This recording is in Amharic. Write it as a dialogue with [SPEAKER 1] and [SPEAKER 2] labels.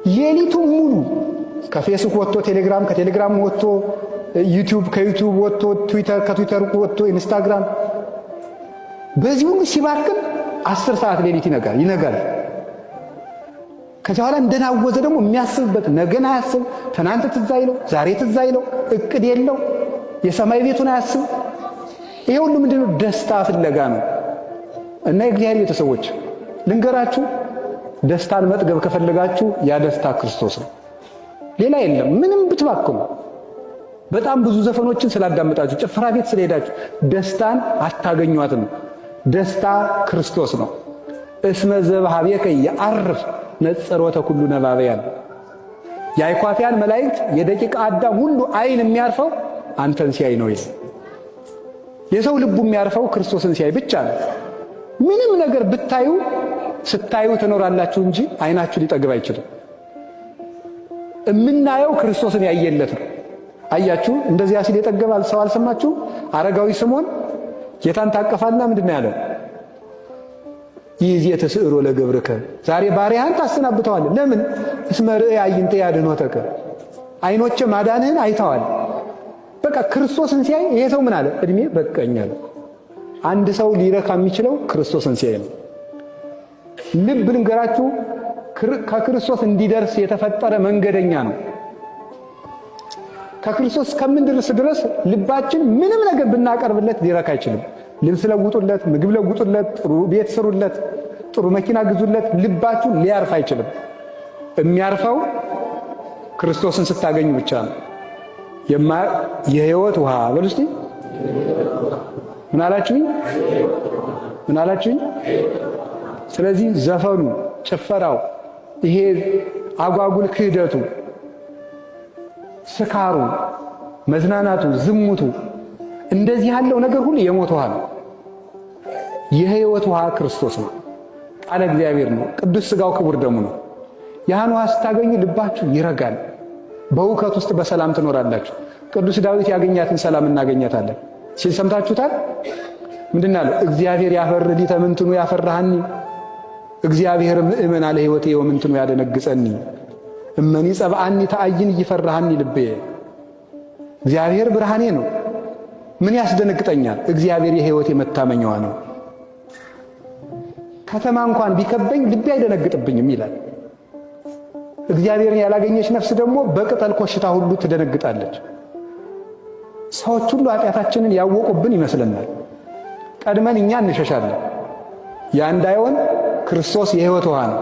[SPEAKER 1] ሌሊቱን ሙሉ ከፌስቡክ ወጥቶ ቴሌግራም፣ ከቴሌግራም ወጥቶ ዩቲዩብ፣ ከዩቲዩብ ወጥቶ ትዊተር፣ ከትዊተር ወጥቶ ኢንስታግራም፣ በዚህ ሁሉ ሲባክን 10 ሰዓት ሌሊት ይነጋል። ከዚያ በኋላ እንደናወዘ ደግሞ የሚያስብበት ነገን አያስብ፣ ትናንት ትዝ አይለው፣ ዛሬ ትዝ አይለው፣ እቅድ የለው፣ የሰማይ ቤቱን አያስብ። ይሄ ሁሉ ምንድነው? ደስታ ፍለጋ ነው። እና የእግዚአብሔር ቤተሰቦች ልንገራችሁ፣ ደስታን መጥገብ ከፈለጋችሁ ያ ደስታ ክርስቶስ ነው፣ ሌላ የለም። ምንም ብትባክኑ፣ በጣም ብዙ ዘፈኖችን ስላዳመጣችሁ፣ ጭፈራ ቤት ስለሄዳችሁ ደስታን አታገኟትም። ደስታ ክርስቶስ ነው። እስመ ዘበኀቤከ የዐርፍ ነጸሮተ ኩሉ ነባብያን። የአይኳትያን መላእክት የደቂቀ አዳም ሁሉ አይን የሚያርፈው አንተን ሲያይ ነው ይላል። የሰው ልቡ የሚያርፈው ክርስቶስን ሲያይ ብቻ ነው። ምንም ነገር ብታዩ ስታዩ ትኖራላችሁ እንጂ አይናችሁ ሊጠግብ አይችልም። እምናየው ክርስቶስን ያየለት ነው። አያችሁ፣ እንደዚያ ሲል የጠገበ ሰው አልሰማችሁ? አረጋዊ ስምዖን ጌታን ታቀፋልና ምንድነው ያለው? ይዜ ተስዕሮ ለገብርከ፣ ዛሬ ባሪያህን ታሰናብተዋለህ። ለምን? እስመ ርእየ አዕይንተ ያድኅኖተከ፣ አይኖቼ ማዳንህን አይተዋል። በቃ ክርስቶስን ሲያይ ይሄ ሰው ምን አለ? እድሜ በቃኝ አለ። አንድ ሰው ሊረካ የሚችለው ክርስቶስን ሲያይ ነው። ልብ ልንገራችሁ፣ ከክርስቶስ እንዲደርስ የተፈጠረ መንገደኛ ነው። ከክርስቶስ እስከምንደርስ ድረስ ልባችን ምንም ነገር ብናቀርብለት ሊረካ አይችልም። ልብስ ለውጡለት፣ ምግብ ለውጡለት፣ ጥሩ ቤት ስሩለት፣ ጥሩ መኪና ግዙለት፣ ልባችሁ ሊያርፍ አይችልም። የሚያርፈው ክርስቶስን ስታገኙ ብቻ ነው። የሕይወት ውሃ በሉ እስቲ። ምን አላችሁኝ? ምን አላችሁኝ? ስለዚህ ዘፈኑ፣ ጭፈራው፣ ይሄ አጓጉል ክህደቱ፣ ስካሩ፣ መዝናናቱ፣ ዝሙቱ፣ እንደዚህ ያለው ነገር ሁሉ የሞት ውሃ ነው። የሕይወት ውሃ ክርስቶስ ነው። ቃለ እግዚአብሔር ነው። ቅዱስ ሥጋው ክቡር ደሙ ነው። ያን ውሃ ስታገኙ ልባችሁ ይረጋል። በእውከት ውስጥ በሰላም ትኖራላችሁ። ቅዱስ ዳዊት ያገኛትን ሰላም እናገኛታለን ሲል ሰምታችሁታል። ምንድን አለው? እግዚአብሔር ያፈርህ ሊተ ምንትኑ ያፈራሃኒ፣ እግዚአብሔር ምእመን አለ ሕይወቴ ወምንትኑ ያደነግጸኒ፣ እመኒ ጸብአኒ ተአይን እይፈራሃኒ ልቤ። እግዚአብሔር ብርሃኔ ነው፣ ምን ያስደነግጠኛል? እግዚአብሔር የሕይወቴ መታመኛዋ ነው። ከተማ እንኳን ቢከበኝ ልቤ አይደነግጥብኝም ይላል። እግዚአብሔርን ያላገኘች ነፍስ ደግሞ በቅጠል ኮሽታ ሁሉ ትደነግጣለች። ሰዎች ሁሉ ኃጢአታችንን ያወቁብን ይመስለናል። ቀድመን እኛ እንሸሻለን። ያ እንዳይሆን ክርስቶስ የሕይወት ውሃ ነው።